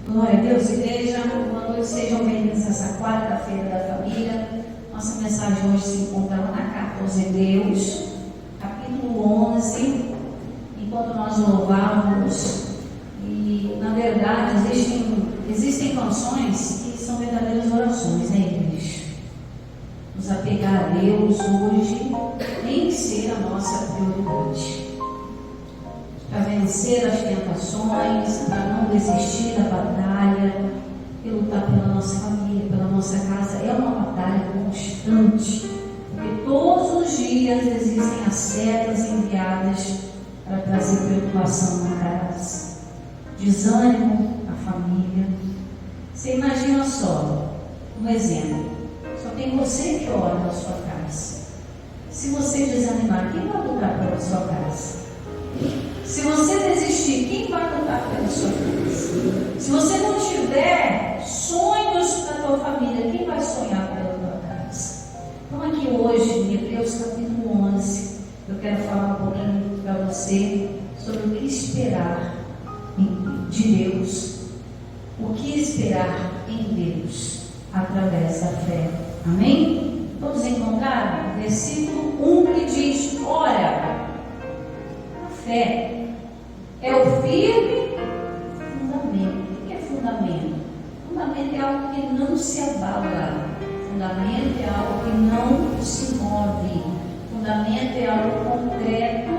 Glória a Deus, igreja. Boa noite, sejam bem-vindos a essa quarta-feira da família. Nossa mensagem hoje se encontra lá na carta aos Hebreus, capítulo 11. Enquanto nós louvávamos, e na verdade existem canções que são verdadeiras orações, né, igreja? Nos apegar a Deus hoje tem que ser a nossa prioridade. Para vencer as tentações, para não desistir da batalha, e lutar pela nossa família, pela nossa casa, é uma batalha constante, porque todos os dias existem as setas enviadas para trazer preocupação na casa, desânimo à família. Você imagina só, um exemplo, só tem você que ora na sua casa. Se você desanimar, quem vai lutar pela sua casa? Se você desistir, quem vai lutar pela sua casa? Se você não tiver sonhos para a tua família, quem vai sonhar pela tua casa? Então aqui hoje, em Hebreus capítulo 11, eu quero falar um pouquinho para você sobre o que esperar de Deus. O que esperar em Deus através da fé. Amém? Todos encontraram? Versículo 1 que diz: ora, a fé é o firme fundamento. O que é fundamento? Fundamento é algo que não se abala. Fundamento é algo que não se move. Fundamento é algo concreto,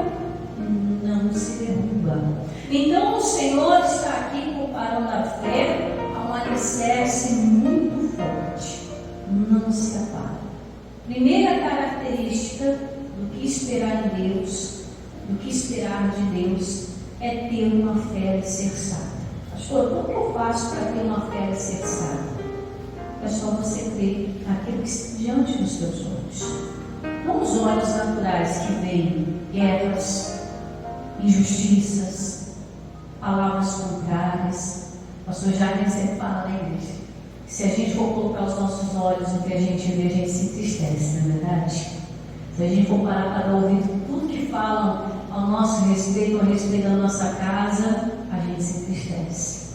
não se derruba. Então o Senhor está aqui comparando a fé a um alicerce muito forte. Não se abala. Primeira característica do que esperar em Deus, do que esperar de Deus, é ter uma fé alicerçada. Pastor, como que eu faço para ter uma fé alicerçada? É só você crer naquilo que está diante dos seus olhos. Não os olhos naturais que veem guerras, injustiças, palavras contrárias. O pastor Jair sempre fala na igreja que se a gente for colocar os nossos olhos no que a gente vê, a gente se entristece, não é verdade? Se a gente for parar para dar ouvido tudo que falam ao nosso respeito, ao respeito da nossa casa, a gente se entristece.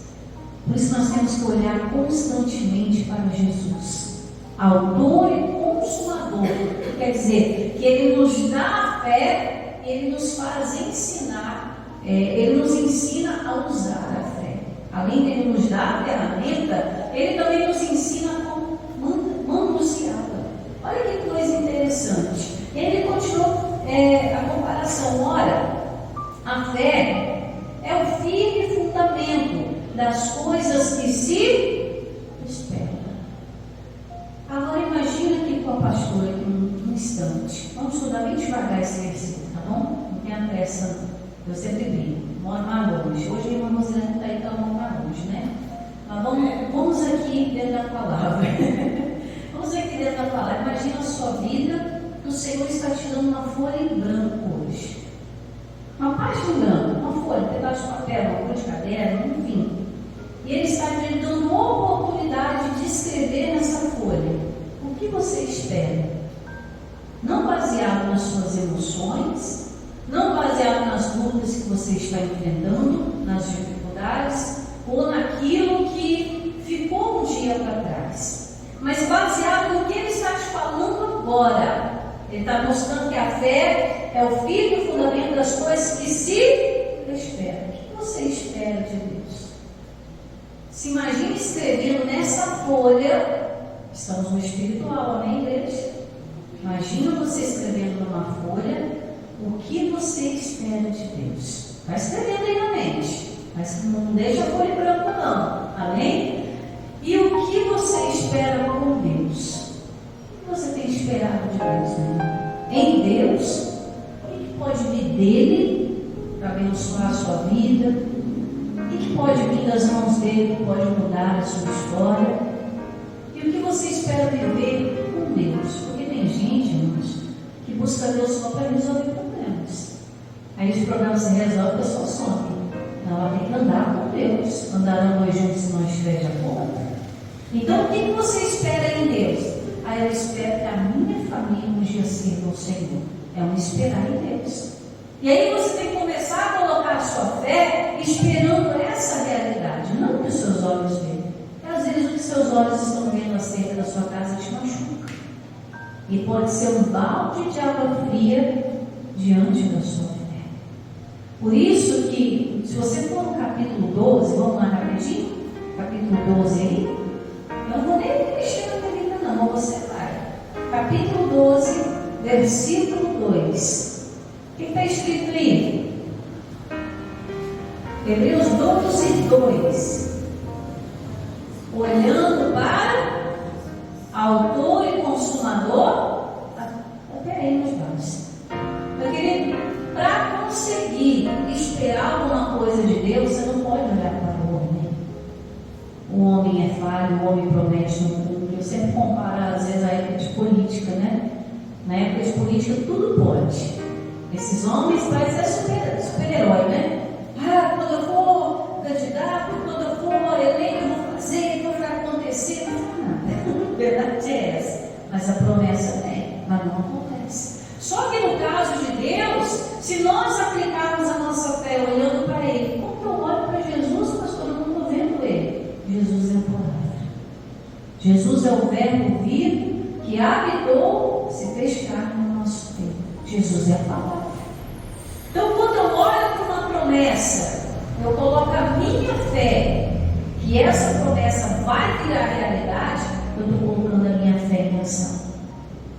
Por isso nós temos que olhar constantemente para Jesus, autor e consumador. Quer dizer, que Ele nos dá a fé, Ele nos faz ensinar, Ele nos ensina a usar a fé. Além de Ele nos dar a ferramenta, Ele também nos ensina como manuseá-la. Olha que coisa interessante. Ele continuou a comparação. Ora, a fé é o firme fundamento das coisas que se esperam. Agora imagina aqui com a pastora aqui um instante. Vamos estudar bem devagar esse versículo, tá bom? Não tenha pressa não. Eu sempre brinco, moro mais longe. Hoje a irmã Rosilene não está aí, então vamos mais longe, né? Mas vamos aqui dentro da palavra. Vamos aqui dentro da palavra. Imagina a sua vida, que o Senhor está te dando uma folha em branco hoje. Uma página em branco, uma folha, um pedaço de papel, uma folha de caderno, enfim. E Ele está te dando uma oportunidade de escrever nessa folha o que você espera. Não baseado nas suas emoções, não baseado nas lutas que você está enfrentando, nas dificuldades, ou naquilo que ficou um dia para trás, mas baseado no que Ele está te falando agora. Ele está mostrando que a fé é o firme fundamento das coisas que se esperam. O que você espera de Deus? Se imagine escrevendo nessa folha. Estamos no espiritual, amém, igreja? Imagina você escrevendo numa folha o que você espera de Deus. Vai escrevendo aí na mente, mas não deixa a folha em branco não, amém? E o que você espera com Deus? sua vida, o que pode vir das mãos dele, que pode mudar a sua história, e o que você espera viver com Deus. Porque tem gente, irmãos, que busca Deus só para resolver problemas. Aí os problemas se resolvem, a pessoa some. Não, ela tem que andar com Deus. Andarão dois juntos se não estiver de acordo. Então, o que você espera em Deus? Eu espero que a minha família um dia sirva ao Senhor. É um esperar em Deus. E aí você tem que começar a colocar a sua fé esperando essa realidade, não o que os seus olhos veem. Às vezes o que seus olhos estão vendo acerca da sua casa te machuca. E pode ser um balde de água fria diante da sua fé. Por isso que, se você for no capítulo 12, vamos lá rapidinho, capítulo 12 aí, eu não vou nem mexer na tua vida não, mas você vai. Capítulo 12, versículo 2. O que está escrito aí? Hebreus 12, 2. Olhando para autor e consumador. Até aí, meus irmãos. Meu querido, para conseguir esperar alguma coisa de Deus, você não pode olhar para o homem. O homem é falho, o homem promete, não cumpre. Eu sempre comparo, às vezes, a época de política, né? Na época de política, tudo pode. Esses homens parecem super-herói, né? Quando eu for candidato, quando eu for eleito, eu vou fazer, vai acontecer. Não faz nada. A verdade é essa. Mas a promessa vem, mas não acontece. Só que no caso de Deus, se nós aplicarmos a nossa fé olhando para Ele, como que eu olho para Jesus, pastor, eu não estou vendo Ele? Jesus é a palavra. Jesus é o verbo vivo que habitou, se fez carne no nosso tempo. Jesus é a palavra. Então, quando eu olho para uma promessa, eu coloco a minha fé, que essa promessa vai virar realidade, eu estou colocando a minha fé em ação.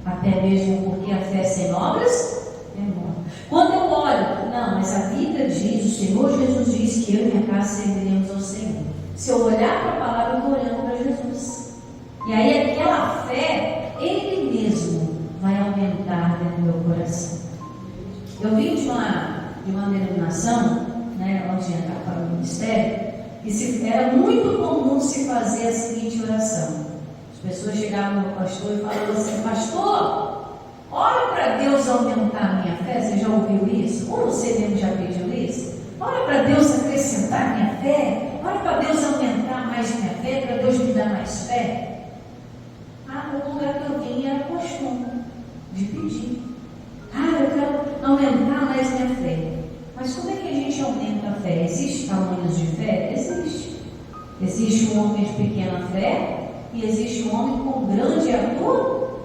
Até mesmo porque a fé sem obras é morta. Quando eu olho, não, mas a Bíblia diz, o Senhor Jesus diz que eu e minha casa serviremos ao Senhor. Se eu olhar para a palavra, eu estou olhando para Jesus. E aí aquela fé, Ele mesmo vai aumentar dentro do meu coração. Eu vim de uma denominação, né, onde ia para o ministério, que era muito comum se fazer a seguinte oração. As pessoas chegavam no pastor e falavam assim: pastor, ora para Deus aumentar a minha fé. Você já ouviu isso? Ou você mesmo já pediu isso? Ora para Deus acrescentar a minha fé. Ora para Deus aumentar mais minha fé, para Deus me dar mais fé. O lugar que eu vim era costume de pedir. Eu quero aumentar mais minha fé. Mas como é que a gente aumenta a fé? Existem tamanhos de fé? Existe. Existe um homem de pequena fé e existe um homem com grande e ator.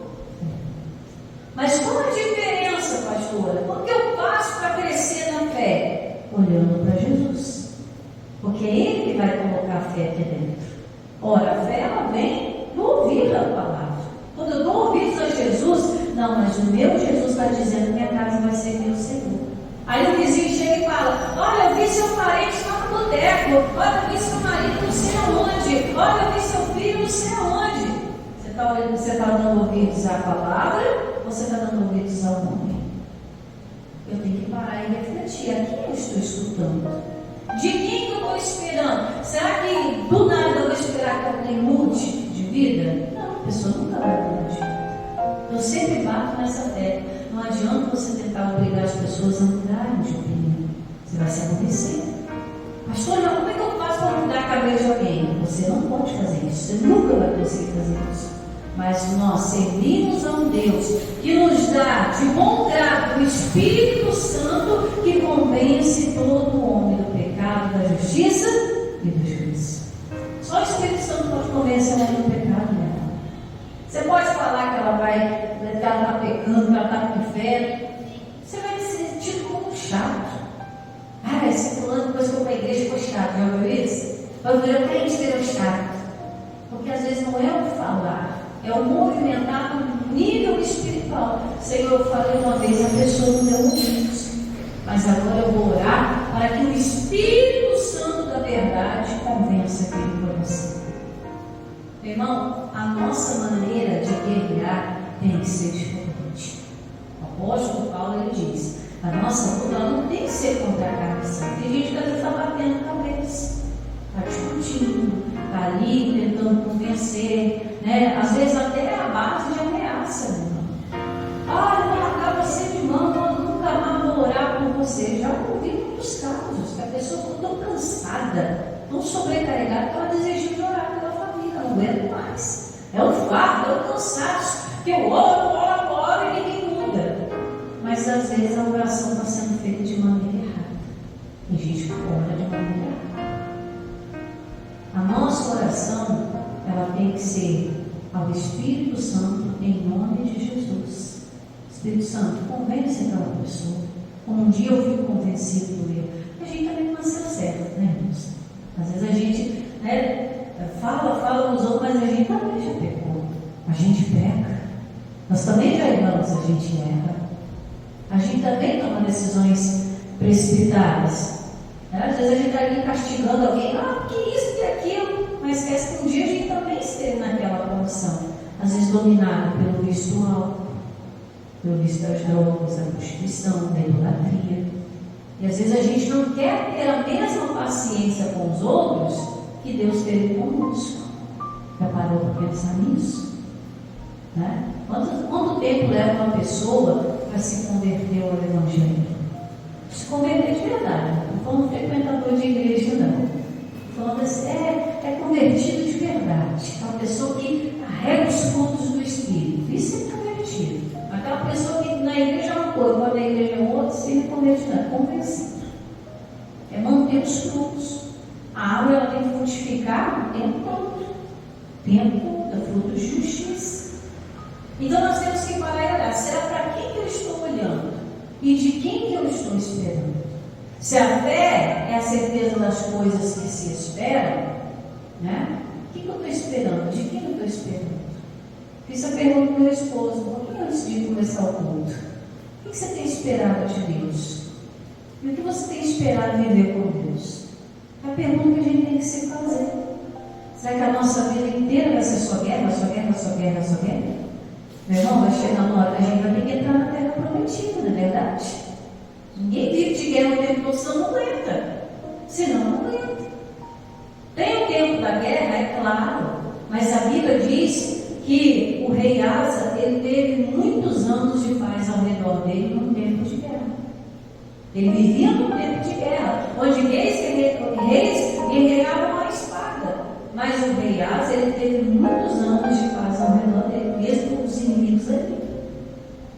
Mas qual a diferença, pastora? O que eu faço para crescer na fé? Olhando para Jesus. Porque é Ele que vai colocar a fé aqui dentro. Ora, a fé ela vem do ouvir a palavra. Quando eu dou ouvidos a Jesus, não, mas o meu Jesus está dizendo que minha casa vai servir o Senhor. Aí o vizinho chega e fala: olha, eu vi seu parente lá no boteco, olha, eu vi seu marido não sei aonde, olha, eu vi seu filho não sei aonde. Você está dando ouvidos à palavra ou você está dando ouvidos ao homem? Eu tenho que parar e refletir: a quem eu estou escutando? De quem que eu estou esperando? Será que do nada eu vou esperar que alguém mude de vida? Não, a pessoa nunca vai mudar de vida. Eu sempre bato nessa tecla. Não adianta você tentar obrigar as pessoas a mudarem de opinião. Você vai se aborrecer. Pastor, mas como é que eu faço para mudar a cabeça de alguém? Você não pode fazer isso. Você nunca vai conseguir fazer isso. Mas nós servimos a um Deus que nos dá de bom grado o Espírito Santo que convence todo homem do pecado, da justiça e do juízo. Só o Espírito Santo pode convencer a mulher do pecado, né? Você pode falar que ela está pecando, que ela está com fé. Você vai ser tido como chato. Esse fulano depois que foi para a igreja foi chato. Já ouviu isso? Eu crente virou chato. Porque às vezes não é o falar, é o movimentar no nível espiritual. Senhor, eu falei uma vez, a pessoa não deu ouvidos. Mas agora eu vou orar para que o Espírito Santo da verdade convença aquele coração. Meu irmão, a nossa maneira de guerrear tem que ser diferente. O apóstolo Paulo ele diz: A nossa luta não tem que ser contra a carne e sangue. Tem gente que às vezes está batendo cabeça, está discutindo, está ali tentando convencer, né? Às vezes até a base de ameaça. Né? Ah, eu vou largar você de mão, eu nunca mais vou orar por você. Já ouvi muitos casos que a pessoa ficou tão cansada, tão sobrecarregada, que ela desistiu de orar pela família, não aguento mais. É o fardo, é o cansaço, que eu oro e ninguém muda. Mas às vezes a oração está sendo feita de maneira errada. Tem gente que ora de maneira errada. A nossa oração, ela tem que ser ao Espírito Santo em nome de Jesus. Espírito Santo, convence aquela pessoa. Como um dia eu fui convencido por ele. A gente também não nasceu certo, né, irmãos? Às vezes a gente, né, fala nos outros, mas a gente também já pecou. A gente peca. Nós também já erramos, a gente erra. A gente também toma decisões precipitadas. Às vezes a gente está ali castigando alguém, que isso, que aquilo, mas esquece que um dia a gente também esteve naquela condição. Às vezes dominado pelo vício do álcool, pelo vício das drogas, da prostituição, da idolatria. E às vezes a gente não quer ter a mesma paciência com os outros que Deus teve conosco. Já parou para pensar nisso? Né? Quanto tempo leva uma pessoa para se converter ao Evangelho? Se converter de verdade, não falando frequentador de igreja, não. Falando assim, é convertido de verdade. Aquela pessoa que carrega os frutos do Espírito. Isso é convertido. Aquela pessoa que na igreja é uma coisa, quando na igreja é outra, se é convertido, é convencido. É manter os frutos. A árvore ela tem que frutificar o tempo todo. Tempo da fruto de justiça. Então nós temos que parar e olhar, será para quem que eu estou olhando? E de quem que eu estou esperando? Se a fé é a certeza das coisas que se esperam, né? O que eu estou esperando? De quem eu estou esperando? Fiz a pergunta para o meu esposo, um pouquinho antes de começar o culto. O que você tem esperado de Deus? E o que você tem esperado viver com Deus? É a pergunta que a gente tem que se fazer. Será que a nossa vida inteira vai ser só guerra, só guerra, só guerra, só guerra? Meu irmão, vai chegar uma hora que a gente vai ter que entrar na terra prometida, não é verdade? Ninguém vive de guerra o tempo todo, senão não aguenta. Senão não aguenta. Tem o tempo da guerra, é claro, mas a Bíblia diz que o rei Asa, ele teve muitos anos de paz ao redor dele num tempo de guerra. Ele vivia num tempo de guerra, onde reis guerreavam a espada. Mas o rei Asa, ele teve muitos anos de paz ao redor dele, mesmo com os inimigos ali.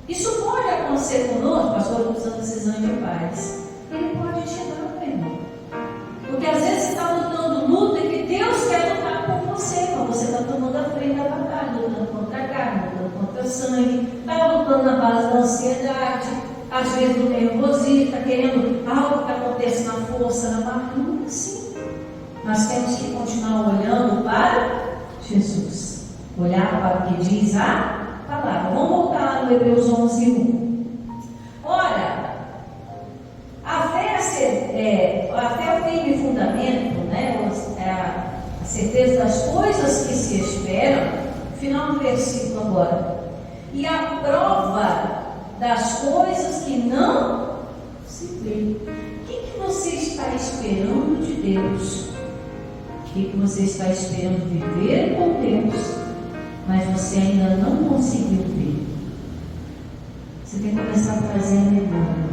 Isso pode acontecer conosco, pastor, eu estou precisando de paz. Ele pode te dar, meu irmão. Porque às vezes você está lutando luta que Deus quer lutar por você, mas você está tomando a frente da batalha, lutando contra a carne, lutando contra o sangue, está lutando na base da ansiedade, às vezes do nervosismo, está querendo algo que aconteça na força, na barriga. Não é assim. Nós temos que continuar olhando para Jesus, olhar para o que diz a palavra. Vamos voltar lá no Hebreus 11:1. Ora, a fé tem de fundamento, né? A certeza das coisas que se esperam. Final do versículo agora. E a prova das coisas que não se vê. O que você está esperando de Deus? O que você está esperando viver com Deus, mas você ainda não conseguiu ver? Você tem que começar a trazer a memória,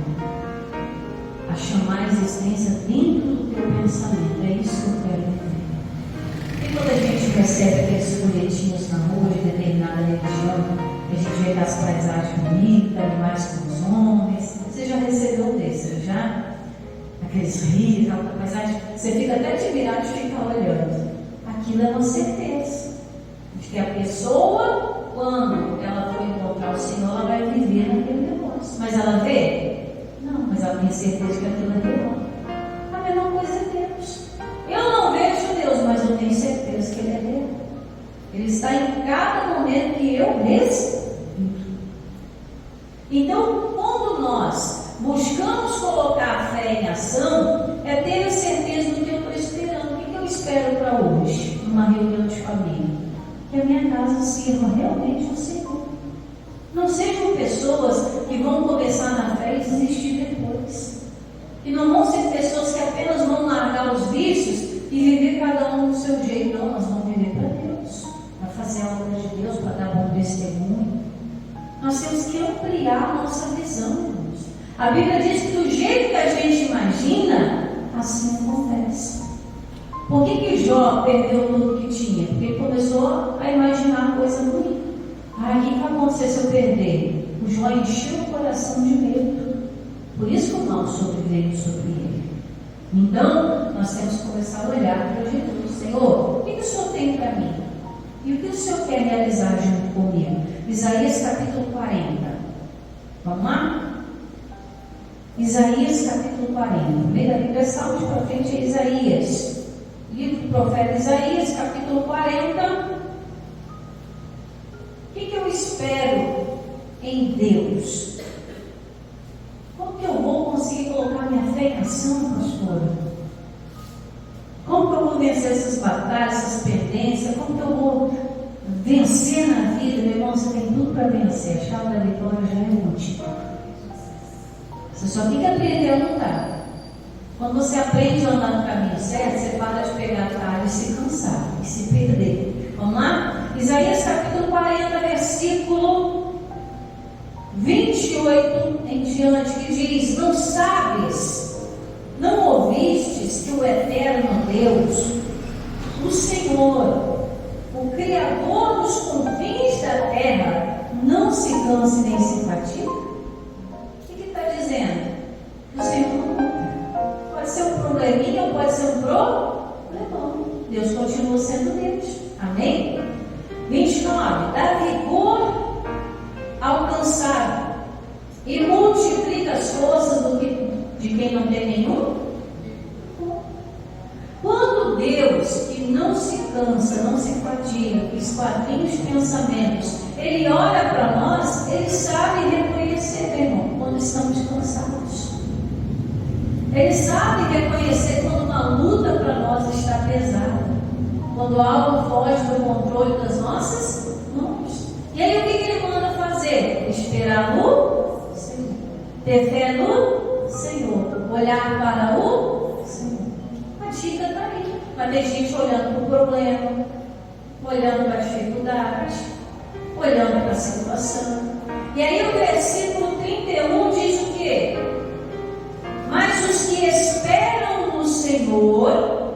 a chamar a existência dentro do teu pensamento. É isso que eu quero viver. E quando a gente recebe aqueles folhetinhos na rua de determinada religião, a gente vê aquelas paisagens bonitas, animais com os homens. Você já recebeu desse, já? Aqueles rios, aquela paisagem, você fica até admirado de ficar olhando. Aquilo é uma certeza de que a pessoa, quando ela for encontrar o Senhor, ela vai viver naquele negócio. Mas ela vê? Não, mas ela tem certeza de que aquilo é real. A mesma coisa é Deus. Eu não vejo Deus, mas eu tenho certeza que Ele é real. Ele está em cada momento que eu respeito. Então, quando nós buscamos colocar a fé em ação, é ter a certeza do que eu estou esperando. O que eu espero para hoje, numa reunião de família? Que a minha casa sirva realmente ao Senhor. Não sejam pessoas que vão começar na fé e desistir depois. E não vão ser pessoas que apenas vão largar os vícios e viver cada um do seu jeito. Não, nós vamos viver para Deus, para fazer a obra de Deus, para dar bom testemunho. Nós temos que ampliar a nossa visão, irmãos. A Bíblia diz que do jeito que a gente imagina, assim acontece. Por que Jó perdeu tudo que tinha? Porque ele começou a imaginar coisa ruim. O que vai acontecer se eu perder? O Jó encheu o coração de medo. Por isso que o mal sobreveio sobre ele. Então, nós temos que começar a olhar para Jesus. Senhor, o que o Senhor tem para mim? E o que o Senhor quer realizar junto comigo? Isaías capítulo 40. Vamos lá? Isaías capítulo 40. No meio da Bíblia, Salmo de profeta é Isaías. Livro do profeta Isaías, capítulo 40. O que eu espero em Deus? Como que eu vou conseguir colocar minha fé em ação, pastora? Como que eu vou vencer essas batalhas, essas pendências? Como que eu vou vencer na vida? Meu irmão, você tem tudo para vencer. A chave da vitória já é contigo. Você só tem que aprender a lutar. Quando você aprende a andar no caminho certo, você para de pegar atalho e se cansar, e se perder. Vamos lá? Isaías capítulo 40, versículo 28 em diante, que diz: Não sabes, não ouvistes que o eterno Deus, o Senhor, o Criador dos confins da terra, não se canse nem se fatiga? O que está dizendo? Que o Senhor não luta. Pode ser um probleminha ou pode ser um problemão. Deus continua sendo Deus. Amém? 29. Dá vigor ao cansado e multiplica as forças de quem não tem nenhum. Quando Deus, que não se cansa, não se fatiga, que esquadrinha os pensamentos, Ele olha para nós, Ele sabe reconhecer, meu irmão, quando estamos cansados. Ele sabe reconhecer quando uma luta para nós está pesada, quando algo foge do controle das nossas mãos. E aí o que Ele manda fazer? Esperar no Senhor, ter fé no Senhor, olhar para o Senhor. A dica está aí. Vai ter gente olhando para o problema, olhando para a dificuldade, olhando para a situação. E aí o versículo 31 diz o quê? Mas os que esperam no Senhor,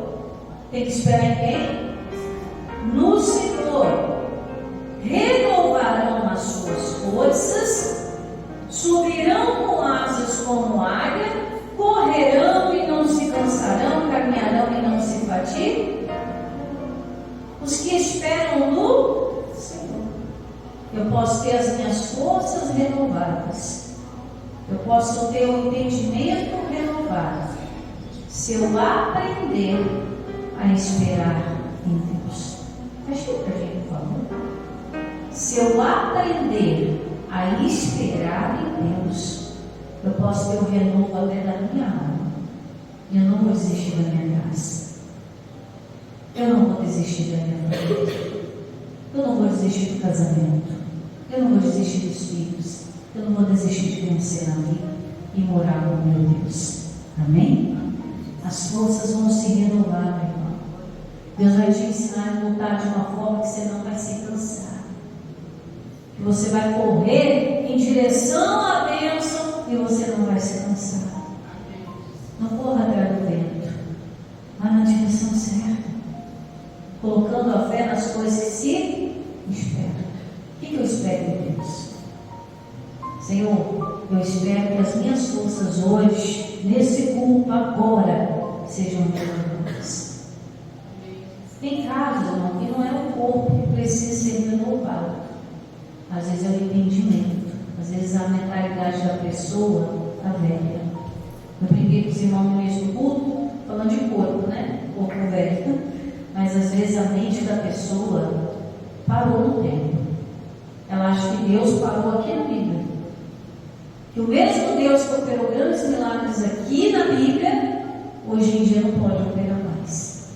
tem que esperar em quem? No Senhor, renovarão as suas forças, subirão com asas como águia, correrão e não se cansarão, caminharão e não se fatigam. Os que esperam no Senhor. Eu posso ter as minhas forças renovadas. Eu posso ter o entendimento renovado se eu aprender a esperar em Deus. Feche para a gente, por favor. Se eu aprender a esperar em Deus, eu posso ter o renovo até da minha alma. Eu não vou desistir da minha casa. Eu não vou desistir da minha família. Eu não vou desistir do casamento. Eu não vou desistir dos filhos. Eu não vou desistir de vencer na vida e morar com meu Deus. Amém? As forças vão se renovar, meu irmão. Deus vai te ensinar a lutar de uma forma que você não vai se cansar. Que você vai correr em direção à bênção e você não vai se cansar. Não corra atrás do vento, mas na direção certa. Colocando a fé nas coisas que se esperam. O que eu espero de Deus? Senhor, eu espero que as minhas forças hoje, nesse culto agora, sejam renovadas. Tem casos, irmão, que não é o corpo que precisa ser renovado. Às vezes é o entendimento, às vezes a mentalidade da pessoa está velha. Eu brinquei com os irmãos no mês do culto, falando de corpo, né? Corpo velho. Mas às vezes a mente da pessoa parou no tempo. Ela acha que Deus parou aqui na Bíblia. Que o mesmo Deus que operou grandes milagres aqui na Bíblia, hoje em dia não pode operar mais.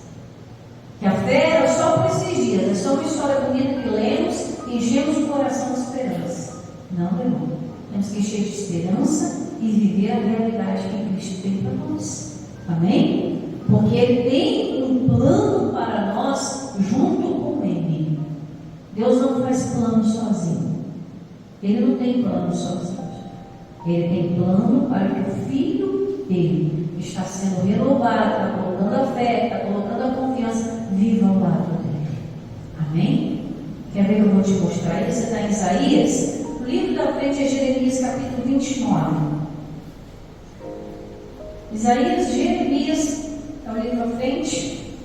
Que a fé era só por esses dias, é só uma história bonita que lemos e enchemos o coração de esperança. Não, meu irmão. Temos que encher de esperança e viver a realidade que Cristo tem para nós. Amém? Porque Ele tem um plano para nós junto com Ele. Deus não faz plano sozinho. Ele não tem plano sozinho. Ele tem plano para que o Filho dele está sendo renovado, está colocando a fé, está colocando a confiança, viva ao lado dele. Amém? Quer ver que eu vou te mostrar isso? Você está em Isaías? O livro da frente é Jeremias, capítulo 29. Isaías, Jeremias, é o livro da frente,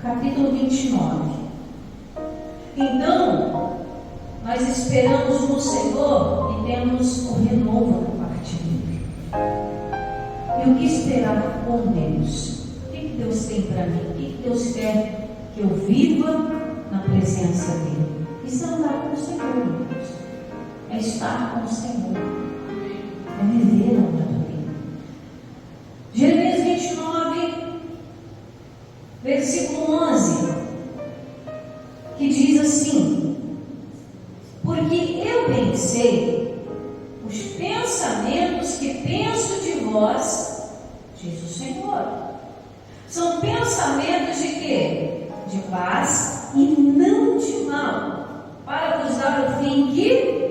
capítulo 29. Então, nós esperamos no Senhor e temos o renovo da parte dele. E o que esperar com Deus? O que Deus tem para mim? O que Deus quer que eu viva na presença dele? Isso é andar com o Senhor, meu Deus. É estar com o Senhor. É viver a lado dele. Jeremias 29, versículo 11, que diz assim: porque eu bem sei os pensamentos que penso de vós, diz o Senhor. São pensamentos de quê? De paz e não de mal, para vos dar o fim que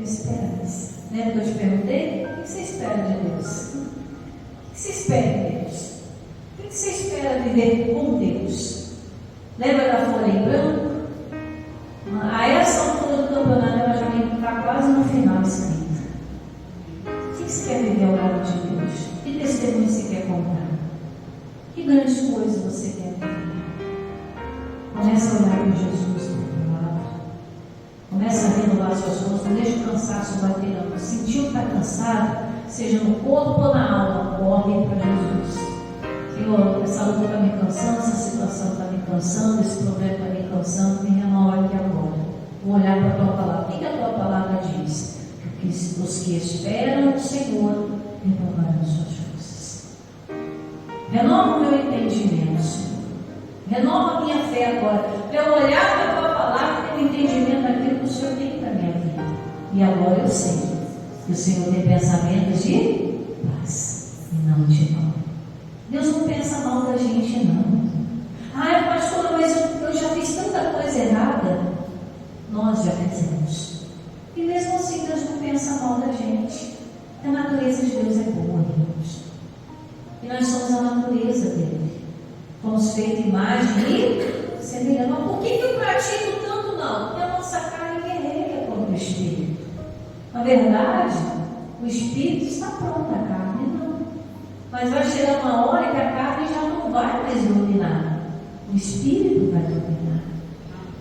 esperais. Lembra que eu te perguntei? O que você espera de Deus? O que você espera de Deus? O que você espera viver com Deus? Lembra da folha em branco? A essa altura do campeonato ela já está quase no final escrita. O que você quer viver ao lado de Deus? Que testemunho você quer contar? Que grandes coisas você quer viver? Começa a olhar para Jesus do outro lado. Começa a renovar suas mãos. Não deixa o cansaço bater na mão. Sentiu que está cansado, seja no corpo ou na alma, corre para Jesus. Senhor, essa luta está me cansando, essa situação está me cansando, esse problema está me cansando, me renova aqui agora. Vou olhar para a tua palavra. O que a tua palavra diz? Que os que esperam no Senhor renovarão suas forças. Renova o meu entendimento, Senhor. Renova a minha fé agora. Para eu olhar para a tua palavra e ter um entendimento daquilo que o Senhor tem para a minha vida. E agora eu sei que o Senhor tem pensamentos de paz e não de mal. Deus não pensa mal da gente, não. Ai, pastora, mas eu já fiz tanta coisa errada. Nós já fizemos. E mesmo assim, Deus não pensa mal da gente. A natureza de Deus é boa, irmãos. E nós somos a natureza dele. Fomos feitos imagem e semelhança. Mas por que eu pratico tanto não? Porque a nossa carne guerreia contra o Espírito. Na verdade, o Espírito está pronto, a carne não. Mas vai chegar uma hora que a carne já não vai mais dominar. O Espírito vai dominar.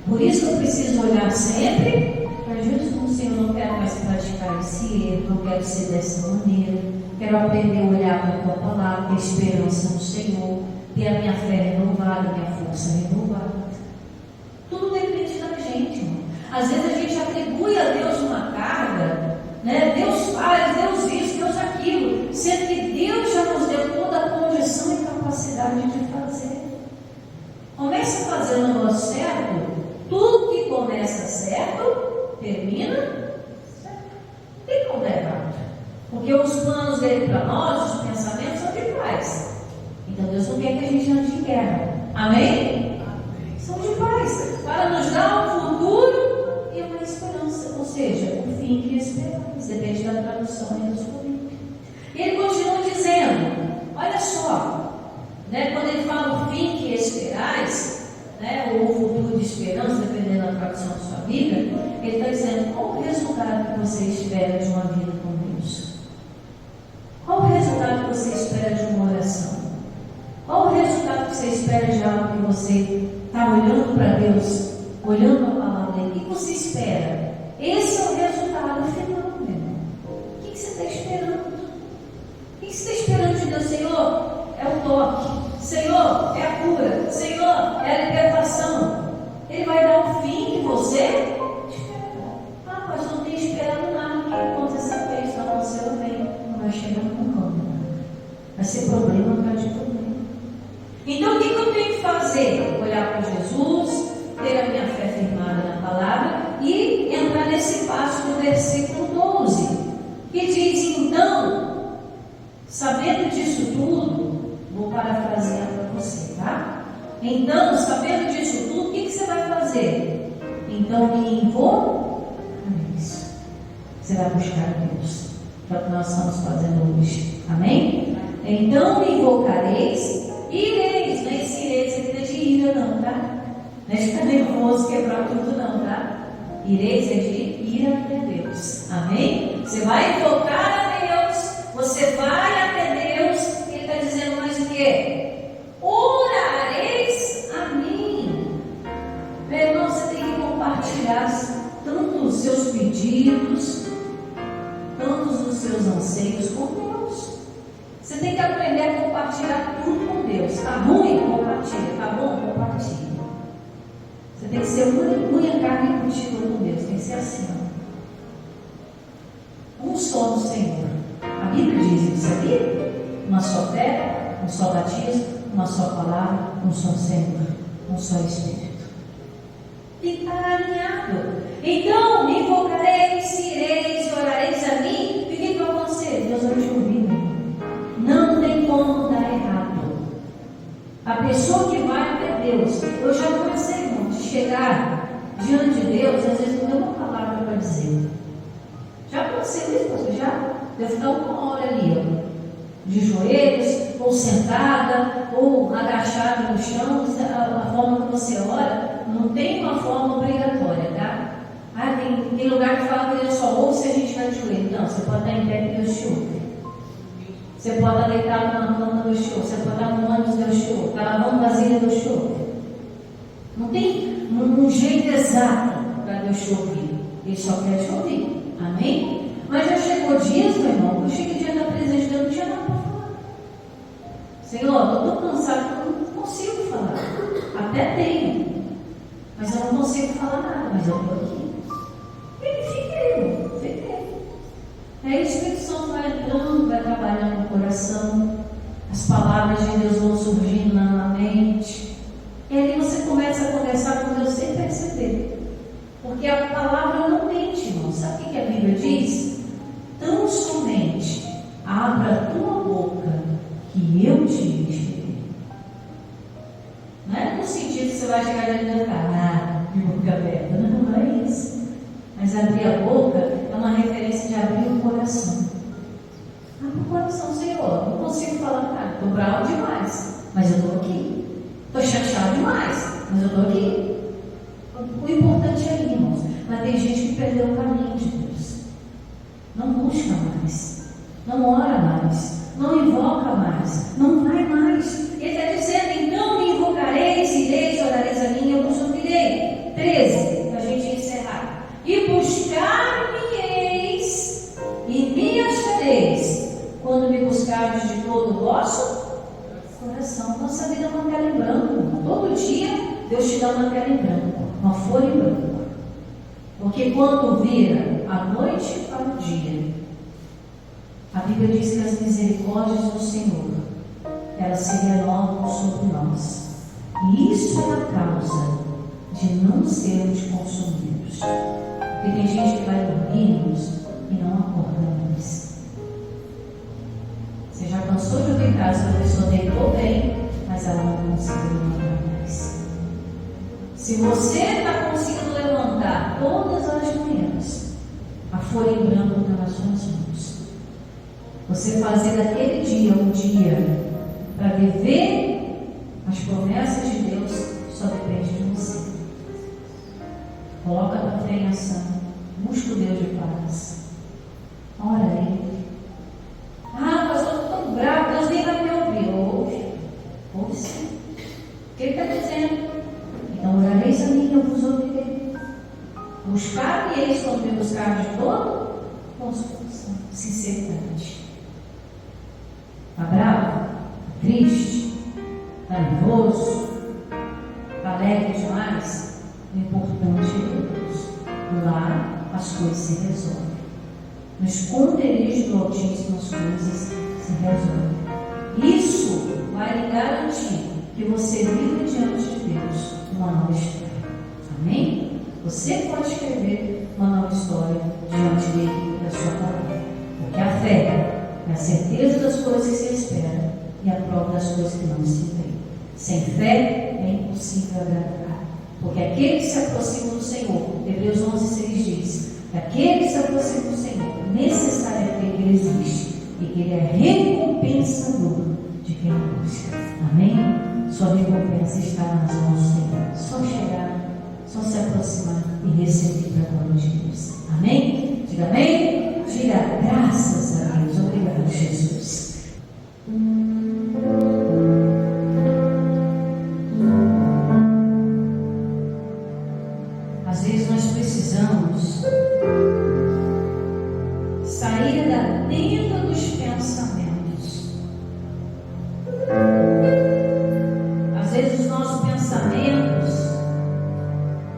Por isso eu preciso olhar sempre para Jesus. Senhor, eu não quero mais praticar esse erro, não quero ser dessa maneira. Quero aprender a olhar para a tua palavra, ter esperança no Senhor, ter a minha fé renovada, a minha força renovada. Tudo depende da gente, irmão. Às vezes a gente atribui a Deus uma carga, né? Deus faz, Deus isso, Deus aquilo, sendo que Deus já nos deu toda a condição e capacidade de fazer. Comece a fazer o negócio certo. Tudo que começa certo, termina certo. Não tem como dar errado. Porque os planos dele para nós, os pensamentos são de paz. Então Deus não quer que a gente ande em guerra. Amém? São de paz. Para nos dar um futuro e uma esperança. Ou seja, o fim que esperamos. Depende da tradução e dos políticos. E ele continua dizendo, olha só, né, quando ele fala o fim que esperais, né, ou o futuro de esperança, dependendo da tradução da sua Bíblia, ele está dizendo, qual o resultado que você espera de uma vida com Deus? Qual o resultado que você espera de uma oração? Qual o resultado que você espera de algo que você está olhando para Deus, olhando a palavra dele? O que você espera? Esse é o resultado final, meu irmão. O que você está esperando? O que você está esperando de Deus? Senhor, é o toque. Senhor, é a cura. Senhor, é a libertação. Ele vai dar o fim que você espera. Ah, mas não tem esperado nada. O que aconteceu com isso? Não aconteceu bem. Não vai chegar nunca. Vai ser problema atrás de problema. Então, o que eu tenho que fazer? Olhar para Jesus, ter a minha fé firmada na palavra e entrar nesse passo do versículo 12, que diz: então, sabendo disso tudo, vou parafrasear para você, tá? Então, sabendo disso tudo, o que você vai fazer? Então me invocareis. Você vai buscar Deus. É o que nós estamos fazendo hoje. Amém? Então me invocareis, ireis. Não é esse ireis aqui, não é de ira não, tá? Não é de ficar nervoso, quebrar tudo não, tá? Ireis é de ira até Deus. Amém? Você vai invocar a Deus, você vai até Deus. Ele está dizendo mais o quê? Orareis a mim. Meu irmão, você tem que compartilhar tanto os seus pedidos, tantos os seus anseios com Deus. Você tem que aprender a compartilhar tudo com Deus. Está ruim? Compartilha. Está bom? Compartilha. Você tem que ser unha, carne contigo com Deus. Tem que ser assim. Um só no Senhor. A Bíblia diz isso aqui. Uma só fé, um só batismo, uma só palavra, um só Senhor, um só Espírito. E está alinhado. Então me invocareis, ireis, orareis a mim. E o que vai acontecer? Deus vai te ouvir. Não tem como dar errado. A pessoa que vai até Deus, eu já cansei, irmão, de chegar diante de Deus, às vezes não tem uma palavra para dizer. Já aconteceu isso, pastor? Já? Eu ficar uma hora ali, ó, de joelhos, ou sentada, ou agachada no chão. A forma que você ora não tem uma forma obrigatória, tá? Tem lugar que fala que Deus só ouve se a gente vai de joelho. Não, você pode estar em pé que Deus te ouve. Você pode estar deitado na cama, Deus te ouve. Você pode estar no ônibus, Deus te ouve. Está lavando vasilha, Deus te ouve. Não tem um jeito exato para Deus te ouvir. Ele só quer te ouvir. Amém? Mas já chegou dias, meu irmão, que eu cheguei diante da presença de Deus, não tinha nada para falar. Senhor, eu estou cansado, eu não consigo falar. Até tenho, mas eu não consigo falar nada. Mas eu estou aqui. Fiquei. Aí o Espírito Santo vai entrando, vai trabalhando no coração, as palavras de Deus vão surgindo na mente, e aí você começa a conversar com Deus sem perceber, porque a palavra não mente, irmão. Sabe o que a Bíblia diz? Tão somente abra a tua boca que eu te encherei. Não é no sentido que você vai chegar dentro da cara, de boca aberta, não é isso. Mas abrir a boca é uma referência de abrir o coração. Abre o coração, Senhor. Não consigo falar nada. Estou bravo demais, mas eu estou aqui. Estou chateado demais, mas eu estou aqui. O importante é ir, irmãos. Mas tem gente que perdeu o caminho de Deus. Não busca mais. Não ora mais. Não invoca mais. Não vai mais. Ele está dizendo: então me invocareis, ireis, orareis a mim, eu vos ouvirei. 13, para a gente encerrar. E buscar-me-eis e me achareis, quando me buscardes de todo o vosso coração. Nossa vida é uma tela em branco. Todo dia Deus te dá uma tela em branco, uma folha em branco. Porque quando vira a noite para o dia, a Bíblia diz que as misericórdias do Senhor, elas se renovam sobre nós. E isso é a causa de não sermos consumidos. Porque tem gente que vai dormir e não acorda mais. Você já cansou de ouvir caso que a pessoa deitou bem, mas ela não conseguiu levantar mais. Se você está conseguindo levantar todas as manhãs, a folha em branco está nas suas mãos. Você fazer daquele dia um dia para viver as promessas de Deus só depende de você. Coloca a tua fé em ação. Busca o Deus de paz. Ora aí. Mas eu estou tão bravo, Deus nem vai me ouvir. Ouve sim. O que ele está dizendo? Então orareis a mim, eu vos ouvirei. Buscar-me-eis quando me buscar de todo com sinceridade. Está bravo? Triste? Está nervoso? Está alegre demais? O importante é Deus. Lá as coisas se resolvem. No esconderijo do Altíssimo as coisas se resolvem. Isso vai lhe garantir que você vive diante de Deus uma nova história. Amém? Você pode escrever uma nova história diante coisas se espera e a prova das coisas que não se vê. Sem fé é impossível agradar, porque aquele que se aproxima do Senhor, Hebreus 11:6 diz, que aquele que se aproxima do Senhor, necessário é que ele existe e que ele é recompensador de quem busca. Amém? Sua recompensa está nas mãos do Senhor. Só chegar, só se aproximar e receber para a glória de Deus. Amém? Diga amém? Diga graças a Deus. Obrigado, Jesus. Às vezes nós precisamos sair da tenda dos pensamentos. Às vezes os nossos pensamentos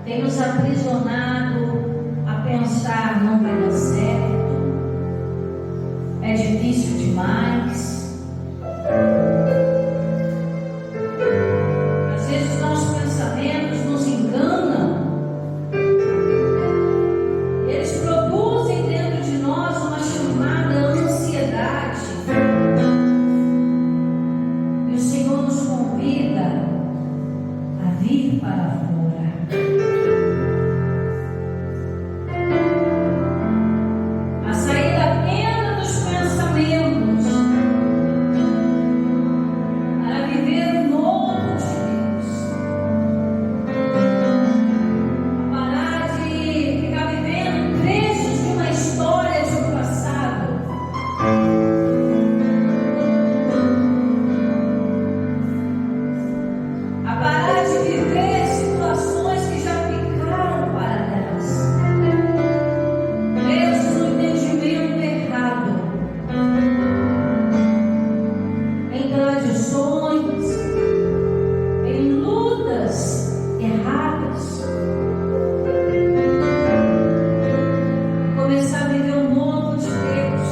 têm nos aprisionado a pensar não vai dar certo, é difícil demais. Às vezes os nossos pensamentos nos enganam. Eles produzem dentro de nós uma chamada ansiedade. E o Senhor nos convida a vir para fora. A sair da tenda dos pensamentos para viver o novo de Deus. A parar de ficar vivendo trechos de uma história de um passado. A parar de viver situações que já ficaram para trás. Presos no entendimento errado, em tradições, em lutas erradas. Começar a viver o novo de Deus,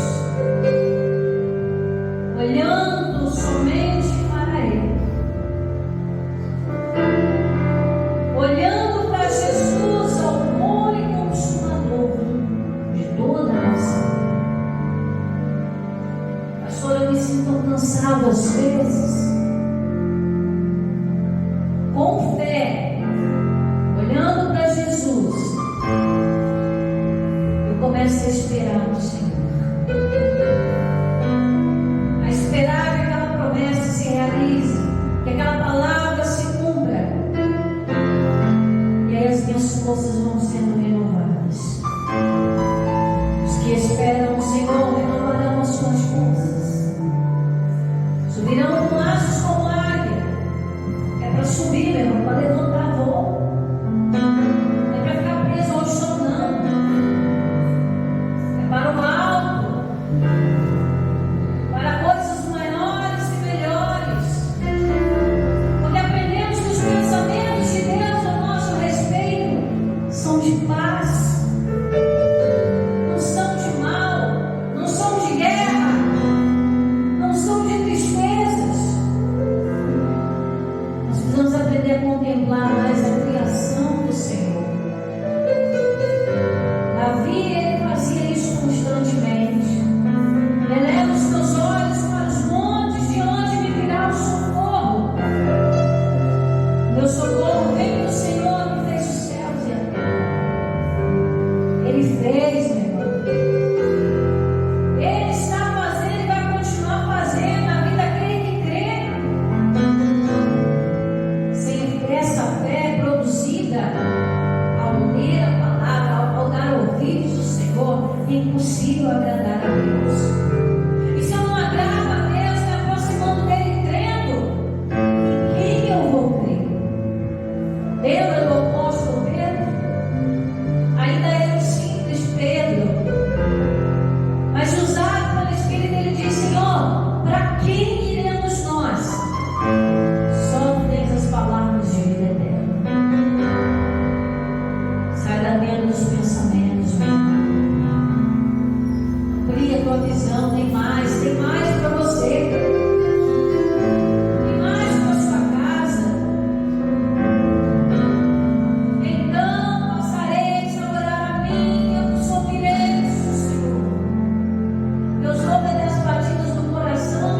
olhando somente para Ele, olhando para Jesus, autor e consumador de toda a nossa vida. Pastor, eu me sinto cansado às vezes. Com fé, olhando para Jesus, eu começo a esperar no Senhor. A esperar que aquela promessa se realize, que aquela palavra se cumpra. E aí as minhas forças vão sendo renovadas. Os que esperam no Senhor renovarão as suas forças. Subirão com asas como águia. É para subir, meu irmão, para levantar voo. Não é para ficar preso ao chão, não. É para o alto. Para coisas maiores e melhores. Porque aprendemos que os pensamentos de Deus a nosso respeito são de paz. Não são de mal. Não são de guerra. Não são de tristezas. Nós precisamos aprender a contemplar mais a criação do Senhor. Davi, ele fazia isso constantemente. Eleva os teus olhos para os montes, de onde me virá o socorro. Meu socorro vem do Senhor que fez os céus e a terra. Ele fez, meu irmão. Ele está fazendo e vai continuar fazendo na vida daquele que crê. Sem essa fé produzida ao ler a palavra, ao dar ouvidos ao Senhor, é impossível agradar a Deus. E se eu não agrado a Deus, me aproximando dele crendo, em quem eu vou crer? Lembra do apóstolo Pedro? Ainda era um simples Pedro, mas usado pelo Espírito, ele diz: Senhor, para quem iremos nós? Só tens as palavras de vida eterna. Sai da tenda dos pensamentos, meu irmão. Amplia a tua visão, tem mais para você. Tem mais para a sua casa. Então passareis a orar a mim, eu vos ouvirei, diz o Senhor. Eu sou das batidas do coração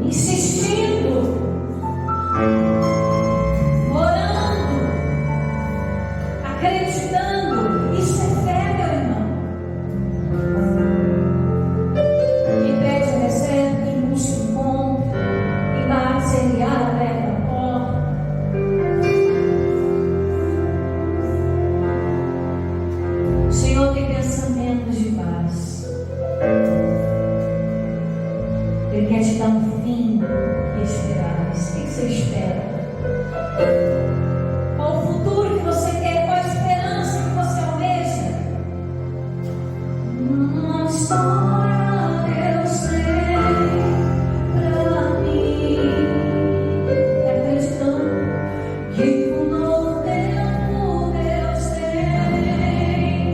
insistindo, orando, acreditando. Isso é fé, meu irmão. Quem pede, recebe. Quem busca, encontra. Quem bate, se abre a porta. O Senhor tem pensamentos de paz. Ele quer te dar um fim que esperais. O que você espera? Qual o futuro que você quer? Qual a esperança que você almeja? Uma história Deus tem pra mim. Está acreditando que um novo tempo Deus tem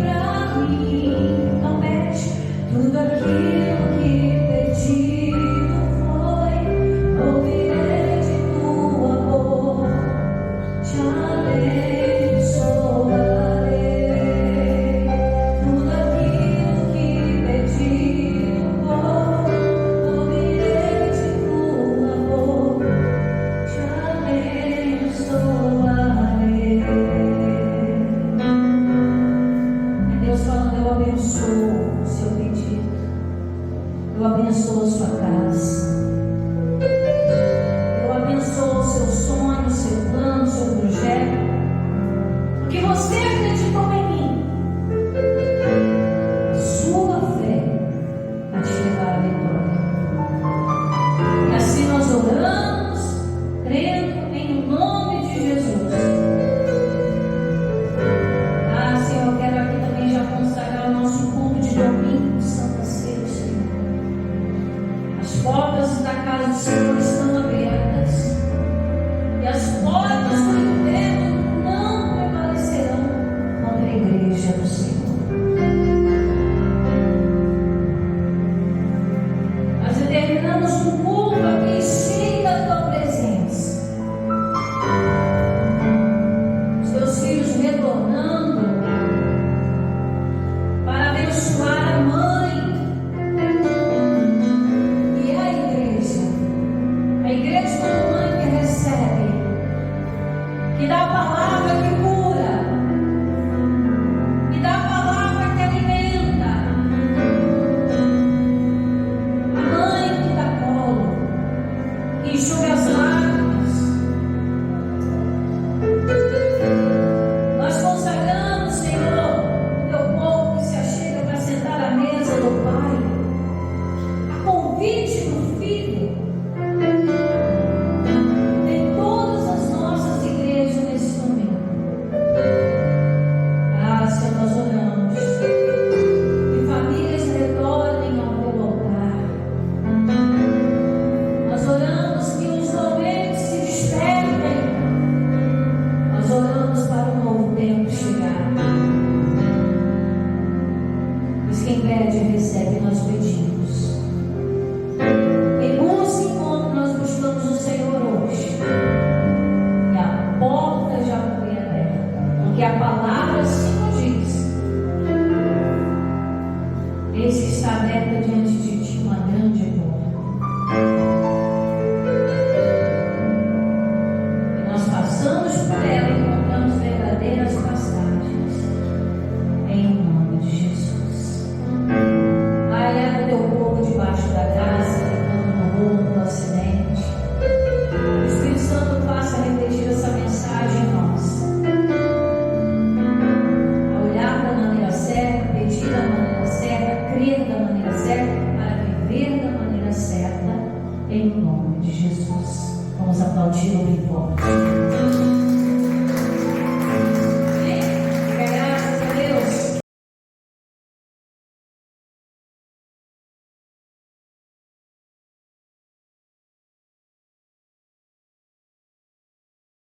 pra mim? Não pede tudo aquilo que pedi. Eu abençoo a sua casa. Eu abençoo o seu sonho, o seu plano, o seu projeto. Porque você acreditou em mim. A sua fé vai te levar à vitória. E assim nós oramos, crendo em nome de Jesus. Senhor, eu quero aqui também já consagrar o nosso culto de domingo, Santa Ceia, Senhor. As portas da casa do Senhor estão abertas. E as portas do inferno não prevalecerão contra a igreja do Senhor. Nós determinamos um culto aqui cheio da tua presença. Os teus filhos retornando para abençoar a mãe e a igreja. A igreja é uma mãe que recebe, que dá a palavra que cura, que dá a palavra que alimenta. A mãe que dá colo, que enxuga as lágrimas. Nós consagramos, Senhor, o teu povo que se achega para sentar à mesa do Pai, a convite do Filho, em todas as nossas igrejas nesse domingo. Senhor, nós oramos que famílias retornem ao teu altar. Nós oramos que os doentes se despertem. Nós oramos para um novo tempo chegar. Pois quem pede, recebe, nós pedimos. Em busca e encontro, nós buscamos o Senhor hoje. E a porta já foi aberta. Porque a palavra assim nos diz. Eis que está aberta diante de ti uma grande porta. E nós passamos por ela e encontramos verdadeiras passagens. Em nome de Jesus. Pai, leva o teu povo debaixo da graça, levando no rumo do acidente. O Espírito Santo faça refletir essa mensagem em nós. A olhar da maneira certa, pedir da maneira certa, crer da maneira certa, para viver da maneira certa, em nome de Jesus. Vamos aplaudir o forte.